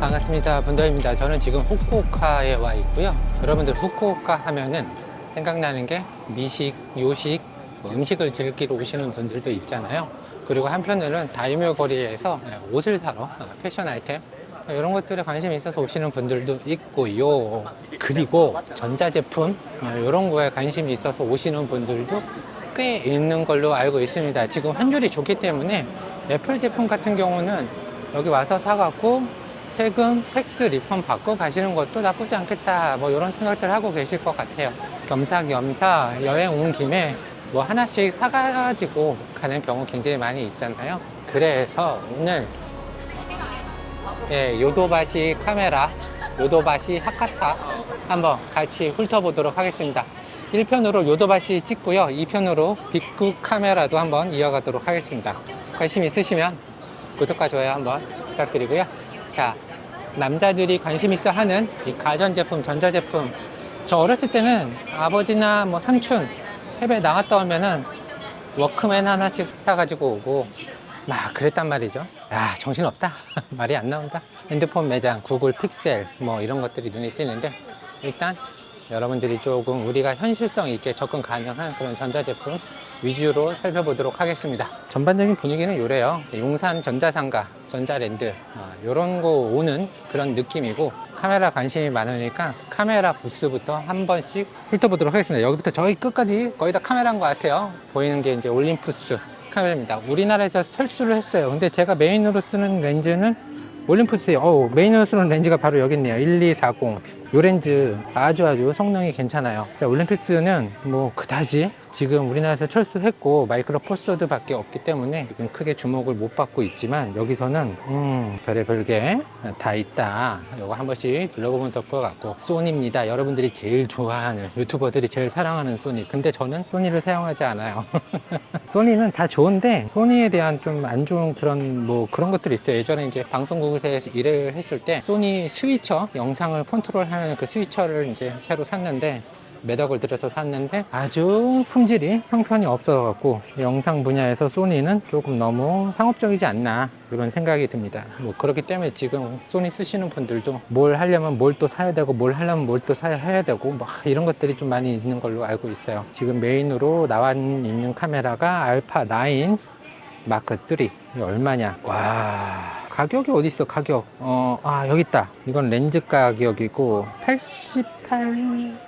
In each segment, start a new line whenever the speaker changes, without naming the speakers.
반갑습니다. 분더입니다. 저는 지금 후쿠오카에 와 있고요. 여러분들 후쿠오카 하면은 생각나는 게 미식, 요식, 뭐 음식을 즐기러 오시는 분들도 있잖아요. 그리고 한편으로는 다이묘 거리에서 옷을 사러 패션 아이템 이런 것들에 관심이 있어서 오시는 분들도 있고요. 그리고 전자제품 이런 거에 관심이 있어서 오시는 분들도 꽤 있는 걸로 알고 있습니다. 지금 환율이 좋기 때문에 애플 제품 같은 경우는 여기 와서 사갖고 세금, 텍스 리펀 받고 가시는 것도 나쁘지 않겠다, 뭐 이런 생각들 하고 계실 것 같아요. 겸사겸사 여행 온 김에 뭐 하나씩 사가지고 가는 경우 굉장히 많이 있잖아요. 그래서 오늘 요도바시 카메라, 요도바시 하카타 한번 같이 훑어보도록 하겠습니다. 1편으로 요도바시 찍고요, 2편으로 빅구 카메라도 한번 이어가도록 하겠습니다. 관심 있으시면 구독과 좋아요 한번 부탁드리고요. 자, 남자들이 관심 있어 하는 이 가전제품, 전자제품, 저 어렸을 때는 아버지나 뭐 삼촌 해외 나갔다 오면은 워크맨 하나씩 사가지고 오고 막 그랬단 말이죠. 야, 정신없다. 말이 안 나온다. 핸드폰 매장, 구글 픽셀 뭐 이런 것들이 눈에 띄는데, 일단 여러분들이 조금 우리가 현실성 있게 접근 가능한 그런 전자제품 위주로 살펴보도록 하겠습니다. 전반적인 분위기는 요래요. 용산 전자상가, 전자랜드 요런 거 오는 그런 느낌이고, 카메라 관심이 많으니까 카메라 부스부터 한 번씩 훑어보도록 하겠습니다. 여기부터 저기 끝까지 거의 다 카메라인 것 같아요. 보이는 게 이제 올림푸스 카메라입니다. 우리나라에서 철수를 했어요. 근데 제가 메인으로 쓰는 렌즈는 올림푸스예요. 메인으로 쓰는 렌즈가 바로 여기 있네요. 1240. 요 렌즈 아주 성능이 괜찮아요. 자, 올림푸스는 뭐 그다지 지금 우리나라에서 철수했고 마이크로 포서드 밖에 없기 때문에 지금 크게 주목을 못 받고 있지만, 여기서는 별의별 게 다 있다. 요거 한 번씩 둘러보면 될 것 같고, 소니입니다. 여러분들이 제일 좋아하는, 유튜버들이 제일 사랑하는 소니. 근데 저는 소니를 사용하지 않아요. 소니는 다 좋은데 소니에 대한 좀 안 좋은 그런 것들이 있어요. 예전에 이제 방송국에서 일을 했을 때 소니 스위처, 영상을 컨트롤하는 그 스위처를 이제 새로 샀는데, 몇 억을 들여서 샀는데 아주 품질이 형편이 없어갖고, 영상 분야에서 소니는 조금 너무 상업적이지 않나 이런 생각이 듭니다. 뭐 그렇기 때문에 지금 소니 쓰시는 분들도 뭘 하려면 뭘 또 사야 되고, 뭘 하려면 뭘 또 사야 되고, 뭐 이런 것들이 좀 많이 있는 걸로 알고 있어요. 지금 메인으로 나와 있는 카메라가 알파 9 마크 3. 이게 얼마냐? 와, 가격이 어디 있어? 가격 여기 있다. 이건 렌즈 가격이고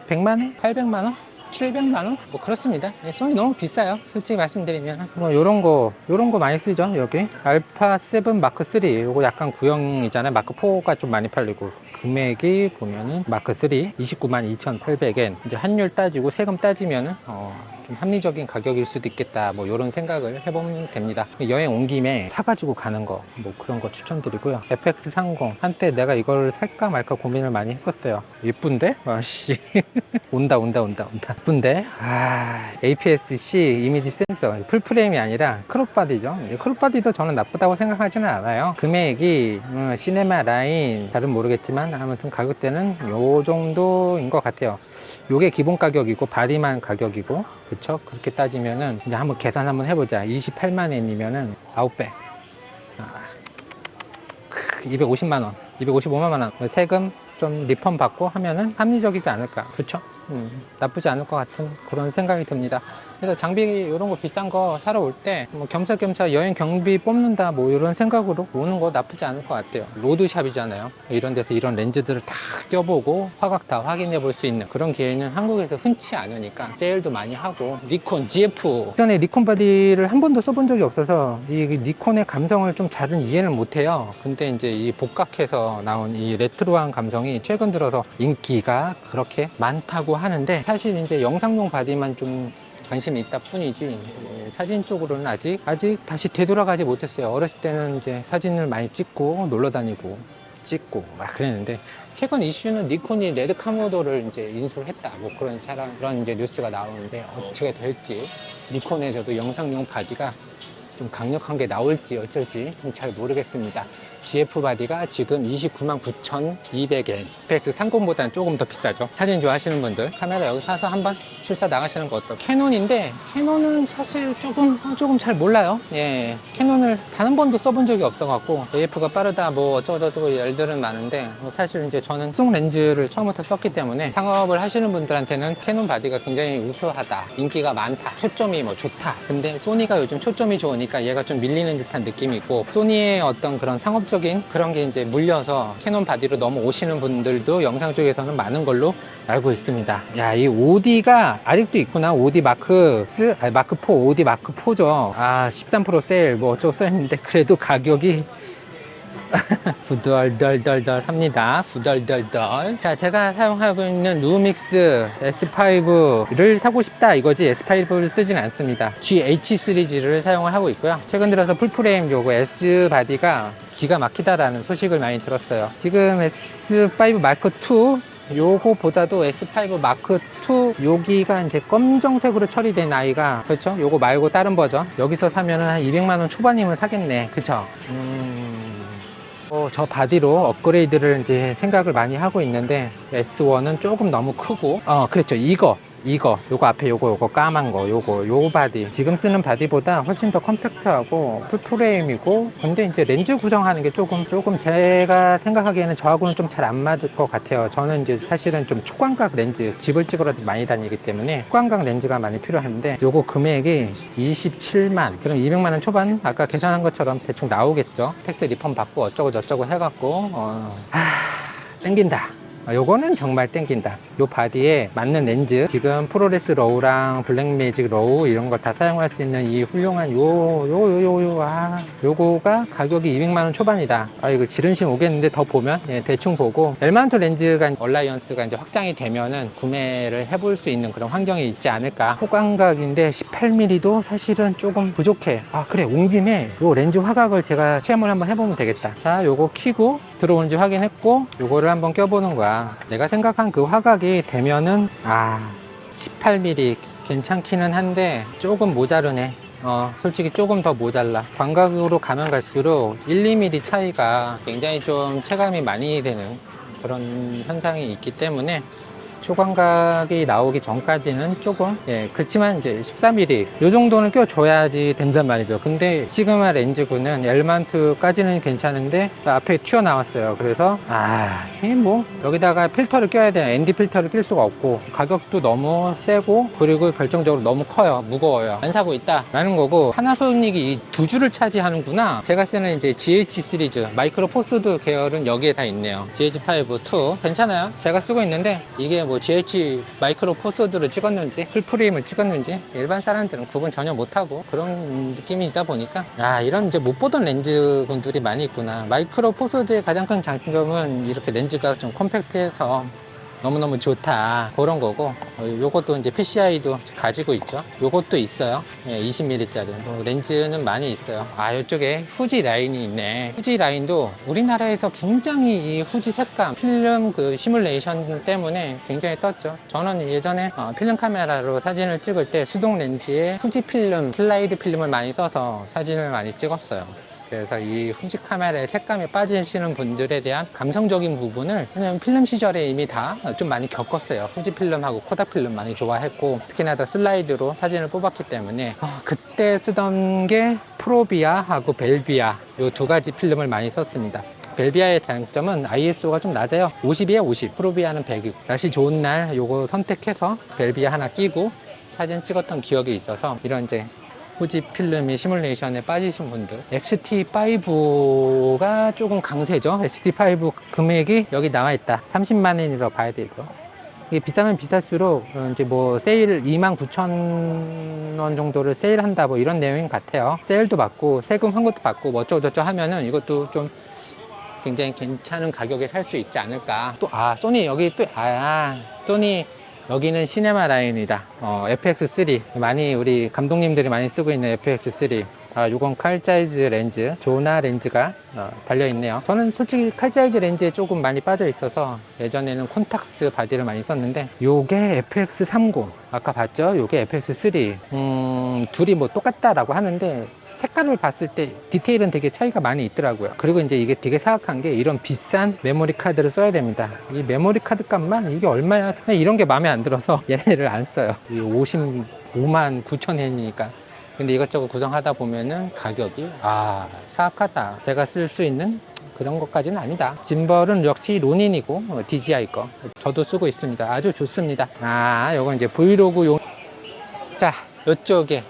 100만원? 800만원? 700만원? 뭐 그렇습니다. 소니 너무 비싸요, 솔직히 말씀드리면. 뭐 요런 거 많이 쓰죠. 여기 알파 7 마크 3, 요거 약간 구형이잖아요. 마크 4가 좀 많이 팔리고, 금액이 보면은 마크 3 292,800엔. 이제 환율 따지고 세금 따지면은 좀 합리적인 가격일 수도 있겠다, 뭐 이런 생각을 해보면 됩니다. 여행 온 김에 사가지고 가는 거, 뭐 그런 거 추천드리고요. FX30 한때 내가 이걸 살까 말까 고민을 많이 했었어요. 예쁜데? 아씨 온다. 예쁜데? APS-C 이미지 센서, 풀프레임이 아니라 크롭바디죠. 크롭바디도 저는 나쁘다고 생각하지는 않아요. 금액이 시네마 라인 잘은 모르겠지만 아무튼 가격대는 요 정도인 것 같아요. 요게 기본 가격이고 바디만 가격이고, 그쵸? 그렇게 따지면은 이제 한번 계산 한번 해보자. 28만 엔이면은 9배 250만원 255만원 세금 좀 리펀 받고 하면은 합리적이지 않을까. 그쵸? 나쁘지 않을 것 같은 그런 생각이 듭니다. 그래서 장비 이런 거 비싼 거 사러 올 때 뭐 겸사겸사 여행 경비 뽑는다, 뭐 이런 생각으로 오는 거 나쁘지 않을 것 같아요. 로드샵이잖아요. 이런 데서 이런 렌즈들을 다 껴보고 화각 다 확인해 볼 수 있는 그런 기회는 한국에서 흔치 않으니까 세일도 많이 하고. 니콘 GF, 전에 니콘 바디를 한 번도 써본 적이 없어서 이 니콘의 감성을 좀 잘은 이해를 못해요. 근데 이제 이 복각해서 나온 이 레트로한 감성이 최근 들어서 인기가 그렇게 많다고 하는데, 사실 이제 영상용 바디만 좀 관심이 있다 뿐이지 사진 쪽으로는 아직 다시 되돌아가지 못했어요. 어렸을 때는 이제 사진을 많이 찍고 놀러 다니고 찍고 막 그랬는데, 최근 이슈는 니콘이 레드 카모도를 이제 인수를 했다, 뭐 그런 이제 뉴스가 나오는데 어떻게 될지. 니콘에서도 영상용 바디가 좀 강력한 게 나올지 어쩔지 잘 모르겠습니다. GF 바디가 지금 299,200엔. FX30보다는 조금 더 비싸죠. 사진 좋아하시는 분들 카메라 여기 사서 한번 출사 나가시는 거 어떨까요? 캐논인데 캐논은 사실 조금 잘 몰라요. 예, 캐논을 단 한 번도 써본 적이 없어갖고 AF가 빠르다 뭐 어쩌고저쩌고 일들은 많은데 사실 이제 저는 수동 렌즈를 처음부터 썼기 때문에 상업을 하시는 분들한테는 캐논 바디가 굉장히 우수하다, 인기가 많다, 초점이 뭐 좋다. 근데 소니가 요즘 초점이 좋으니까 얘가 좀 밀리는 듯한 느낌이 있고, 소니의 어떤 그런 상업적인 그런 게 이제 물려서 캐논 바디로 넘어오시는 분들도 영상 쪽에서는 많은 걸로 알고 있습니다. 야, 이 5D가 아직도 있구나. 5D 마크 4, 5D 마크 4죠. 13% 세일 뭐 어쩌고 써있는데 그래도 가격이 후덜덜덜덜 합니다. 후덜덜덜. 자, 제가 사용하고 있는 루믹스 S5를 사고 싶다 이거지 S5를 쓰진 않습니다. GH 시리즈를 사용을 하고 있고요. 최근 들어서 풀프레임 요거 S 바디가 기가 막히다라는 소식을 많이 들었어요. 지금 S5 마크 2 요거보다도 S5 마크 2 여기가 이제 검정색으로 처리된 아이가, 그렇죠? 요거 말고 다른 버전 여기서 사면은 한 200만원 초반이면 사겠네. 그쵸? 저 바디로 업그레이드를 이제 생각을 많이 하고 있는데 S1은 조금 너무 크고 그렇죠. 요거 앞에 요거 까만 거 요 바디 지금 쓰는 바디보다 훨씬 더 컴팩트하고 풀프레임이고, 근데 이제 렌즈 구성하는 게 조금 제가 생각하기에는 저하고는 좀 잘 안 맞을 것 같아요. 저는 이제 사실은 좀 초광각 렌즈, 집을 찍으러 많이 다니기 때문에 초광각 렌즈가 많이 필요한데 요거 금액이 27만, 그럼 200만원 초반 아까 계산한 것처럼 대충 나오겠죠. 텍스 리펀 받고 어쩌고 저쩌고 해갖고 땡긴다. 요거는 정말 땡긴다. 요 바디에 맞는 렌즈, 지금 프로레스 로우랑 블랙매직 로우 이런 걸 다 사용할 수 있는 이 훌륭한 요거가 가격이 200만원 초반이다. 이거 지른신 오겠는데 더 보면 대충 보고 엘마운트 렌즈가 얼라이언스가 이제 확장이 되면은 구매를 해볼 수 있는 그런 환경이 있지 않을까. 초광각인데 18mm도 사실은 조금 부족해. 그래, 온 김에 요 렌즈 화각을 제가 체험을 한번 해보면 되겠다. 자, 요거 키고 들어오는지 확인했고 요거를 한번 껴보는 거야. 내가 생각한 그 화각이 되면은 18mm 괜찮기는 한데 조금 모자르네. 솔직히 조금 더 모자라. 광각으로 가면 갈수록 1, 2mm 차이가 굉장히 좀 체감이 많이 되는 그런 현상이 있기 때문에 초광각이 나오기 전까지는 조금 그렇지만 이제 14mm 요 정도는 껴줘야지 된단 말이죠. 근데 시그마 렌즈군은 엘마운트까지는 괜찮은데 앞에 튀어나왔어요. 그래서 이게 뭐 여기다가 필터를 껴야 돼요. ND 필터를 낄 수가 없고 가격도 너무 세고, 그리고 결정적으로 너무 커요. 무거워요. 안 사고 있다 라는 거고, 파나소닉이 이 두 줄을 차지하는구나. 제가 쓰는 이제 GH 시리즈 마이크로 포스드 계열은 여기에 다 있네요. GH5 2 괜찮아요. 제가 쓰고 있는데 이게 뭐 GH 마이크로 포스드를 찍었는지 풀프레임을 찍었는지 일반 사람들은 구분 전혀 못하고 그런 느낌이 있다 보니까 이런 이제 못 보던 렌즈 분들이 많이 있구나. 마이크로 포스드의 가장 큰 장점은 이렇게 렌즈가 좀 컴팩트해서 너무너무 좋다 그런 거고, 요것도 이제 PCI도 가지고 있죠. 요것도 있어요. 20mm짜리 렌즈는 많이 있어요. 이쪽에 후지 라인이 있네. 후지 라인도 우리나라에서 굉장히 이 후지 색감 필름 그 시뮬레이션 때문에 굉장히 떴죠. 저는 예전에 필름 카메라로 사진을 찍을 때 수동 렌즈에 후지 필름, 슬라이드 필름을 많이 써서 사진을 많이 찍었어요. 그래서 이 후지 카메라의 색감에 빠지시는 분들에 대한 감성적인 부분을 그냥 필름 시절에 이미 다 좀 많이 겪었어요. 후지 필름하고 코닥 필름 많이 좋아했고, 특히나 더 슬라이드로 사진을 뽑았기 때문에 그때 쓰던 게 프로비아하고 벨비아 이 두 가지 필름을 많이 썼습니다. 벨비아의 장점은 ISO가 좀 낮아요. 50이에요 50. 프로비아는 100이고, 날씨 좋은 날 요거 선택해서 벨비아 하나 끼고 사진 찍었던 기억이 있어서, 이런 이제 후지 필름이 시뮬레이션에 빠지신 분들, XT5가 조금 강세죠. XT5 금액이 여기 나와 있다. 30만 원이라고 봐야 되죠. 이게 비싸면 비쌀수록 이제 뭐 세일 29,000원 정도를 세일한다 뭐 이런 내용 같아요. 세일도 받고 세금 환급도 받고 뭐 어쩌고저쩌고 하면은 이것도 좀 굉장히 괜찮은 가격에 살 수 있지 않을까. 또 소니 여기 또 소니 여기는 시네마 라인이다. FX3 많이 우리 감독님들이 많이 쓰고 있는 FX3. 요건 칼자이즈 렌즈, 조나 렌즈가 달려있네요. 저는 솔직히 칼자이즈 렌즈에 조금 많이 빠져 있어서 예전에는 콘탁스 바디를 많이 썼는데, 요게 FX30 아까 봤죠? 요게 FX3. 둘이 뭐 똑같다라고 하는데 색깔을 봤을 때 디테일은 되게 차이가 많이 있더라고요. 그리고 이제 이게 되게 사악한 게 이런 비싼 메모리 카드를 써야 됩니다. 이 메모리 카드 값만 이게 얼마야? 그냥 이런 게 마음에 안 들어서 얘네를 안 써요. 이 55만 9천 엔이니까. 근데 이것저것 구성하다 보면은 가격이 사악하다. 제가 쓸 수 있는 그런 것까지는 아니다. 짐벌은 역시 로닌이고 DJI 거 저도 쓰고 있습니다. 아주 좋습니다. 요건 이제 브이로그용. 자, 요쪽에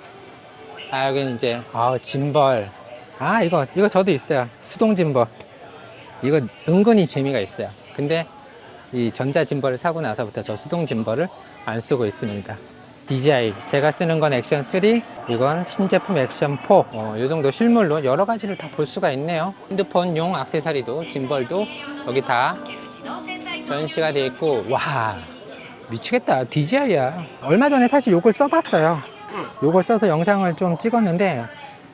여기는 이제 짐벌. 이거 저도 있어요. 수동 짐벌. 이거 은근히 재미가 있어요. 근데 이 전자 짐벌을 사고 나서부터 저 수동 짐벌을 안 쓰고 있습니다. DJI 제가 쓰는 건 액션 3, 이건 신제품 액션 4. 이 정도 실물로 여러 가지를 다 볼 수가 있네요. 핸드폰용 액세서리도 짐벌도 여기 다 전시가 되어 있고. 와, 미치겠다. DJI야. 얼마 전에 사실 요걸 써봤어요. 요걸 써서 영상을 좀 찍었는데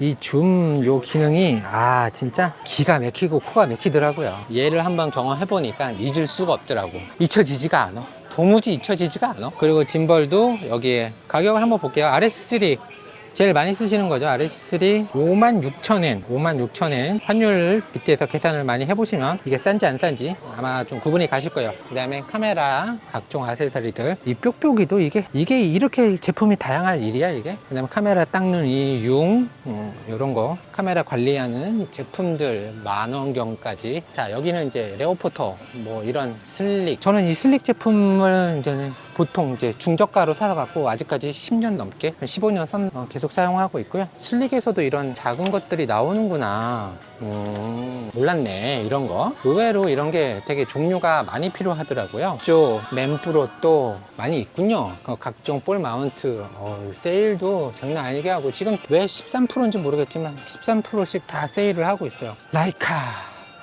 이 줌 요 기능이 진짜 기가 막히고 코가 막히더라고요. 얘를 한번 경험해 보니까 잊을 수가 없더라고. 잊혀지지가 않아. 도무지 잊혀지지가 않아. 그리고 짐벌도 여기에 가격을 한번 볼게요. RS3 제일 많이 쓰시는 거죠. RS3 56,000엔 56,000엔 환율 빗대서 계산을 많이 해보시면 이게 싼지 안 싼지 아마 좀 구분이 가실 거예요. 그 다음에 카메라 각종 액세서리들, 이 뾱뾱이도 이게 이렇게 제품이 다양할 일이야 이게. 그 다음에 카메라 닦는 이 요런 거, 카메라 관리하는 제품들 만원경까지. 자, 여기는 이제 레오포터 뭐 이런 슬릭. 저는 이 슬릭 제품을 이제 보통 이제 중저가로 사갖고 아직까지 10년 넘게 15년 계속 사용하고 있고요. 슬릭에서도 이런 작은 것들이 나오는구나. 몰랐네. 이런 거 의외로 이런 게 되게 종류가 많이 필요하더라고요. 맨프로 또 많이 있군요. 각종 볼 마운트 세일도 장난 아니게 하고, 지금 왜 13%인지 모르겠지만 13%씩 다 세일을 하고 있어요. 라이카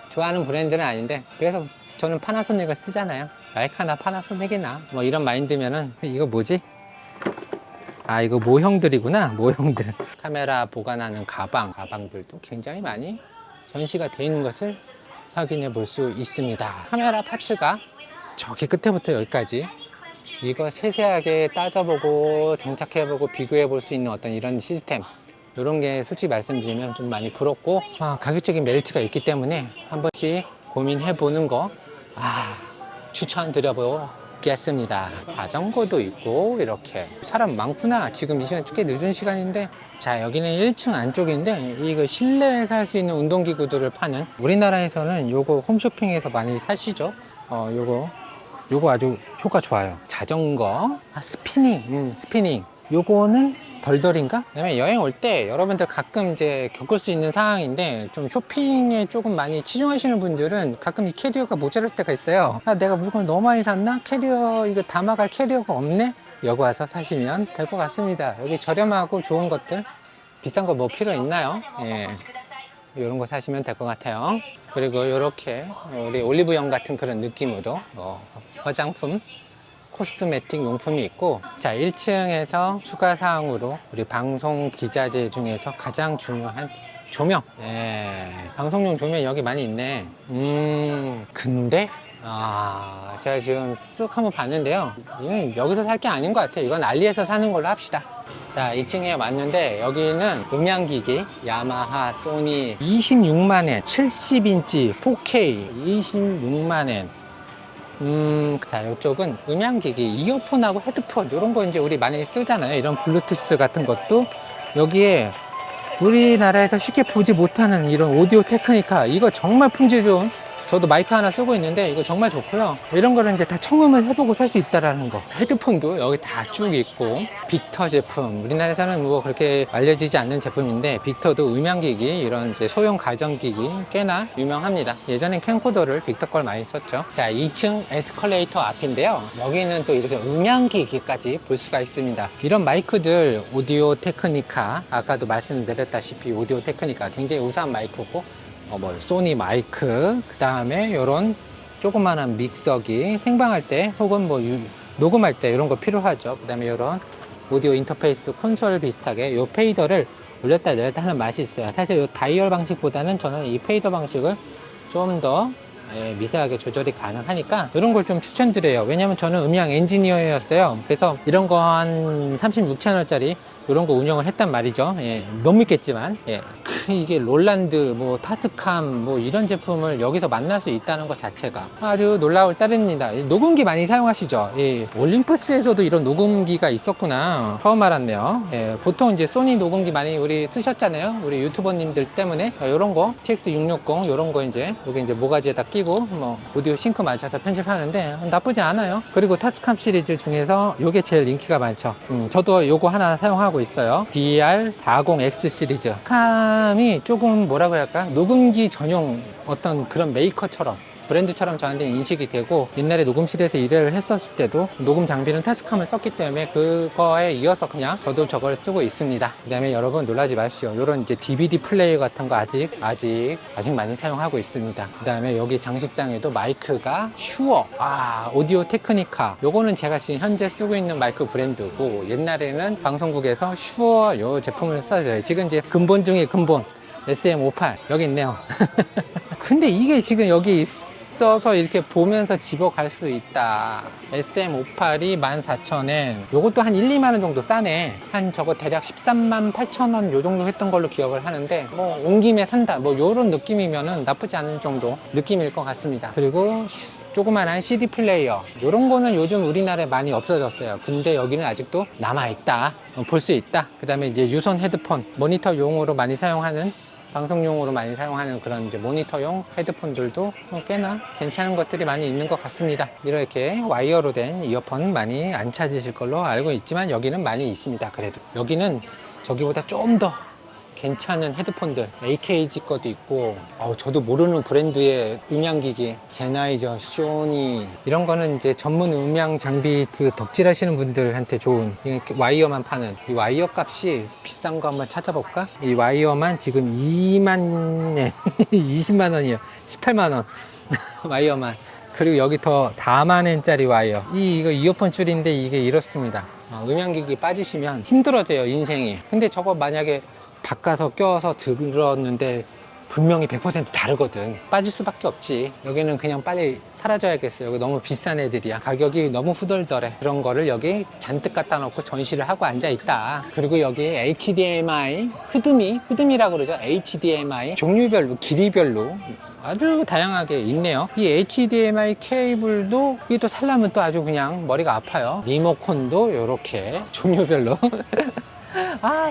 좋아하는 브랜드는 아닌데 그래서 저는 파나소닉을 쓰잖아요. 라이카나 파나소닉이나 뭐 이런 마인드면은. 이거 뭐지? 이거 모형들이구나. 모형들. 카메라 보관하는 가방들도 굉장히 많이 전시가 되어 있는 것을 확인해 볼 수 있습니다. 카메라 파츠가 저기 끝에부터 여기까지 이거 세세하게 따져보고 장착해보고 비교해 볼 수 있는 어떤 이런 시스템, 이런 게 솔직히 말씀드리면 좀 많이 부럽고 가격적인 메리트가 있기 때문에 한 번씩 고민해 보는 거 추천드려보겠습니다. 자전거도 있고 이렇게 사람 많구나. 지금 이 시간 꽤 늦은 시간인데. 자, 여기는 1층 안쪽인데 이거 실내에서 할 수 있는 운동기구들을 파는, 우리나라에서는 요거 홈쇼핑에서 많이 사시죠. 요거 아주 효과 좋아요. 자전거 스피닝 요거는 덜덜인가? 왜냐면 여행 올 때 여러분들 가끔 이제 겪을 수 있는 상황인데, 좀 쇼핑에 조금 많이 치중하시는 분들은 가끔 이 캐리어가 모자랄 때가 있어요. 내가 물건을 너무 많이 샀나? 캐리어 이거 담아갈 캐리어가 없네? 여기 와서 사시면 될 것 같습니다. 여기 저렴하고 좋은 것들, 비싼 거 뭐 필요 있나요? 이런 거 사시면 될 것 같아요. 그리고 이렇게 우리 올리브영 같은 그런 느낌으로 화장품, 코스메틱 용품이 있고. 자, 1층에서 추가 사항으로 우리 방송 기자들 중에서 가장 중요한 조명. 방송용 조명 여기 많이 있네. 근데 제가 지금 쓱 한번 봤는데요, 이건 여기서 살 게 아닌 것 같아요. 이건 알리에서 사는 걸로 합시다. 자, 2층에 왔는데 여기는 음향기기 야마하, 소니 26만엔 70인치 4K 26만엔. 자, 이쪽은 음향기기, 이어폰하고 헤드폰 이런 거 이제 우리 많이 쓰잖아요. 이런 블루투스 같은 것도 여기에 우리나라에서 쉽게 보지 못하는 이런 오디오 테크니카, 이거 정말 품질 좋은, 저도 마이크 하나 쓰고 있는데 이거 정말 좋고요. 이런 거를 이제 다 청음을 해보고 살 수 있다라는 거. 헤드폰도 여기 다 쭉 있고. 빅터 제품, 우리나라에서는 뭐 그렇게 알려지지 않는 제품인데, 빅터도 음향기기, 이런 이제 소형 가전기기 꽤나 유명합니다. 예전엔 캠코더를 빅터 걸 많이 썼죠. 자, 2층 에스컬레이터 앞인데요, 여기는 또 이렇게 음향기기까지 볼 수가 있습니다. 이런 마이크들, 오디오 테크니카, 아까도 말씀드렸다시피 오디오 테크니카 굉장히 우수한 마이크고, 소니 마이크, 그 다음에 이런 조그만한 믹서기, 생방할 때 혹은 뭐 녹음할 때 이런 거 필요하죠. 그 다음에 이런 오디오 인터페이스 콘솔 비슷하게 요 페이더를 올렸다 내렸다 하는 맛이 있어요. 사실 요 다이얼 방식보다는 저는 이 페이더 방식을 좀 더 미세하게 조절이 가능하니까 이런 걸 좀 추천드려요. 왜냐면 저는 음향 엔지니어였어요. 그래서 이런 거 한 36채널짜리 이런 거 운영을 했단 말이죠. 예, 못 믿겠지만, 예. 이게 롤란드, 뭐 타스캄, 뭐 이런 제품을 여기서 만날 수 있다는 것 자체가 아주 놀라울 따름입니다. 녹음기 많이 사용하시죠? 예, 올림푸스에서도 이런 녹음기가 있었구나. 처음 알았네요. 예, 보통 이제 소니 녹음기 많이 우리 쓰셨잖아요. 우리 유튜버님들 때문에. 이런 거, TX660, 이런 거 이제, 여기 이제 모가지에다 끼고, 뭐, 오디오 싱크 맞춰서 편집하는데 나쁘지 않아요. 그리고 타스캄 시리즈 중에서 요게 제일 인기가 많죠. 저도 요거 하나 사용하고 있어요. DR40X 시리즈. 이 조금 뭐라고 할까? 녹음기 전용 어떤 그런 메이커처럼 브랜드처럼 저한테 인식이 되고, 옛날에 녹음실에서 일을 했었을 때도 녹음 장비는 타스캄을 썼기 때문에 그거에 이어서 그냥 저도 저걸 쓰고 있습니다. 그 다음에 여러분 놀라지 마십시오. 이런 이제 DVD 플레이어 같은 거 아직 많이 사용하고 있습니다. 그 다음에 여기 장식장에도 마이크가 슈어, 오디오 테크니카, 요거는 제가 지금 현재 쓰고 있는 마이크 브랜드고, 옛날에는 방송국에서 슈어 요 제품을 써요. 지금 이제 근본 중에 근본 SM58 여기 있네요. 근데 이게 지금 여기 있어서 이렇게 보면서 집어갈 수 있다. SM58이 14,000엔. 요것도 한 1, 2만원 정도 싸네. 한 저거 대략 13만 8천원 요 정도 했던 걸로 기억을 하는데, 뭐 온 김에 산다, 뭐 요런 느낌이면은 나쁘지 않은 정도 느낌일 것 같습니다. 그리고 조그만한 CD 플레이어, 요런 거는 요즘 우리나라에 많이 없어졌어요. 근데 여기는 아직도 남아있다, 볼 수 있다. 그 다음에 이제 유선 헤드폰, 모니터용으로 많이 사용하는, 방송용으로 많이 사용하는 그런 이제 모니터용 헤드폰들도 꽤나 괜찮은 것들이 많이 있는 것 같습니다. 이렇게 와이어로 된 이어폰 많이 안 찾으실 걸로 알고 있지만 여기는 많이 있습니다. 그래도 여기는 저기보다 좀 더 괜찮은 헤드폰들, AKG 것도 있고, 저도 모르는 브랜드의 음향기기, 제나이저, 쇼니, 이런 거는 이제 전문 음향 장비 그 덕질하시는 분들한테 좋은, 와이어만 파는, 이 와이어 값이 비싼 거 한번 찾아볼까? 이 와이어만 지금 2만, 20만 원이에요. 18만 원. 와이어만. 그리고 여기 더 4만 엔짜리 와이어. 이거 이어폰 줄인데 이게 이렇습니다. 음향기기 빠지시면 힘들어져요, 인생이. 근데 저거 만약에 바꿔서 껴서 들었는데 분명히 100% 다르거든. 빠질 수밖에 없지. 여기는 그냥 빨리 사라져야겠어요. 여기 너무 비싼 애들이야. 가격이 너무 후덜덜해. 그런 거를 여기 잔뜩 갖다 놓고 전시를 하고 앉아 있다. 그리고 여기 HDMI 흐듬이라고 그러죠. HDMI 종류별로, 길이별로 아주 다양하게 있네요. 이 HDMI 케이블도 이게 또 살려면 또 아주 그냥 머리가 아파요. 리모컨도 이렇게 종류별로.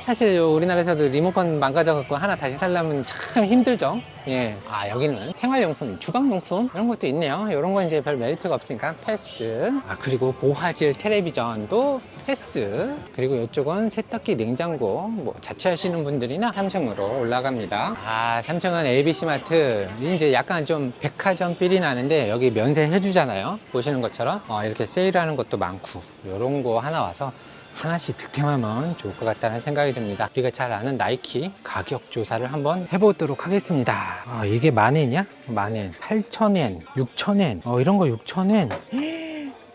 사실 우리나라에서도 리모컨 망가져갖고 하나 다시 살려면 참 힘들죠. 예. 여기는 생활용품, 주방용품 이런 것도 있네요. 이런 건 이제 별 메리트가 없으니까 패스. 그리고 고화질 텔레비전도 패스. 그리고 이쪽은 세탁기, 냉장고 뭐 자취하시는 분들이나 3층으로 올라갑니다. 3층은 ABC마트. 이제 약간 좀 백화점 필이 나는데 여기 면세 해주잖아요. 보시는 것처럼 이렇게 세일하는 것도 많고, 이런 거 하나 와서 하나씩 득템하면 좋을 것 같다는 생각이 듭니다. 우리가 잘 아는 나이키 가격 조사를 한번 해보도록 하겠습니다. 이게 만엔이야? 만엔. 8,000엔, 6,000엔, 이런 거 6,000엔.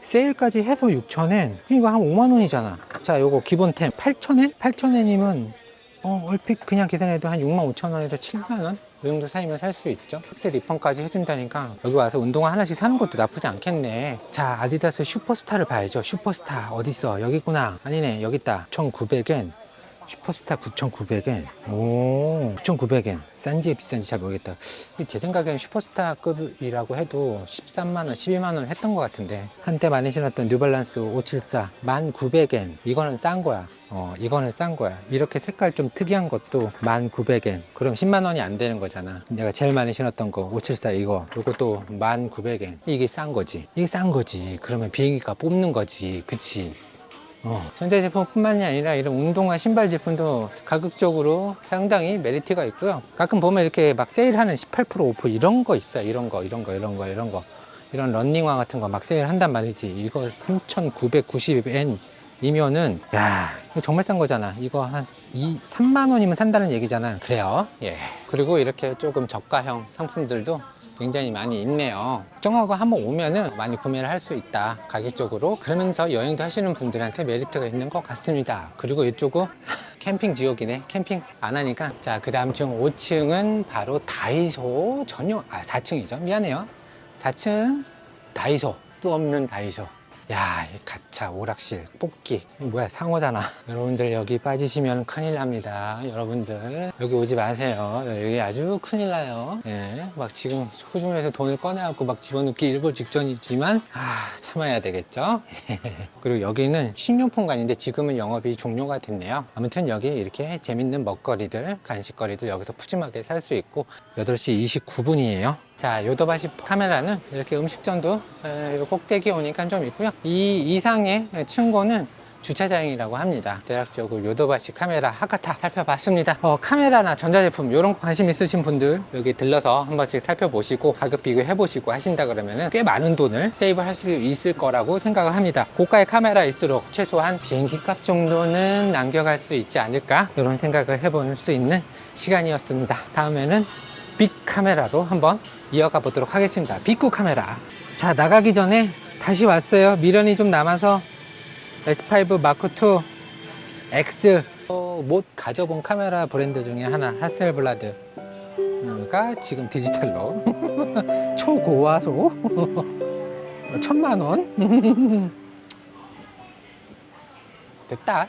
세일까지 해서 6,000엔. 이거 한 5만 원이잖아. 자, 요거 기본템 8,000엔? 8,000엔이면 얼핏 그냥 계산해도 한 6만 5천 원에서 7만 원? 이 정도 사이면 살 수 있죠. 픽셀 리펀까지 해준다니까 여기 와서 운동화 하나씩 사는 것도 나쁘지 않겠네. 자, 아디다스 슈퍼스타를 봐야죠. 슈퍼스타 어딨어? 여기 있구나. 아니네, 여기 있다. 9,900엔. 슈퍼스타 9,900엔. 오, 9,900엔. 싼지 비싼지 잘 모르겠다. 제 생각엔 슈퍼스타급이라고 해도 13만 원, 12만 원 했던 것 같은데, 한때 많이 신었던 뉴발란스 574 1,900엔. 이거는 싼 거야. 이거는 싼 거야. 이렇게 색깔 좀 특이한 것도 1,900엔. 그럼 10만 원이 안 되는 거잖아. 내가 제일 많이 신었던 거 574 이것도 1,900엔. 이게 싼 거지. 이게 싼 거지. 그러면 비행기가 뽑는 거지. 그치? 전자제품뿐만이 아니라 이런 운동화 신발 제품도 가격적으로 상당히 메리트가 있고요. 가끔 보면 이렇게 막 세일하는 18% 오프 이런 거 있어요. 이런 거 이런 런닝화 같은 거 막 세일한단 말이지. 이거 3,990엔 이면은, 야, 이거 정말 싼 거잖아. 이거 한 3만 원이면 산다는 얘기잖아. 그래요. 예. 그리고 이렇게 조금 저가형 상품들도 굉장히 많이 있네요. 걱정하고 한번 오면은 많이 구매를 할 수 있다, 가격적으로. 그러면서 여행도 하시는 분들한테 메리트가 있는 것 같습니다. 그리고 이쪽은 캠핑 지옥이네. 캠핑 안 하니까. 자, 그 다음 지금 5층은 바로 다이소 전용, 4층이죠. 미안해요. 4층 다이소. 또 없는 다이소. 야, 이 가차, 오락실, 뽑기. 이거 뭐야, 상어잖아. 여러분들 여기 빠지시면 큰일 납니다. 여러분들 여기 오지 마세요. 여기 아주 큰일 나요. 예, 막 지금 소중에서 돈을 꺼내갖고 막 집어넣기 일보 직전이지만 참아야 되겠죠. 그리고 여기는 식료품관인데 지금은 영업이 종료가 됐네요. 아무튼 여기 이렇게 재밌는 먹거리들, 간식거리들 여기서 푸짐하게 살 수 있고 8시 29분이에요. 자, 요도바시 카메라는 이렇게 음식점도 요 꼭대기 오니까 좀 있고요. 이 이상의 층고는 주차장이라고 합니다. 대략적으로 요도바시 카메라 하카타 살펴봤습니다. 카메라나 전자제품 이런 거 관심 있으신 분들 여기 들러서 한 번씩 살펴보시고 가격 비교해 보시고 하신다 그러면 꽤 많은 돈을 세이브 할 수 있을 거라고 생각을 합니다. 고가의 카메라일수록 최소한 비행기 값 정도는 남겨갈 수 있지 않을까, 이런 생각을 해볼 수 있는 시간이었습니다. 다음에는 빅 카메라로 한번 이어가 보도록 하겠습니다. 빅구 카메라. 자, 나가기 전에 다시 왔어요. 미련이 좀 남아서 S5 마크2 X 못 가져본 카메라 브랜드 중에 하나, 하셀블라드가 지금 디지털로 초고화소 1000만원 됐다.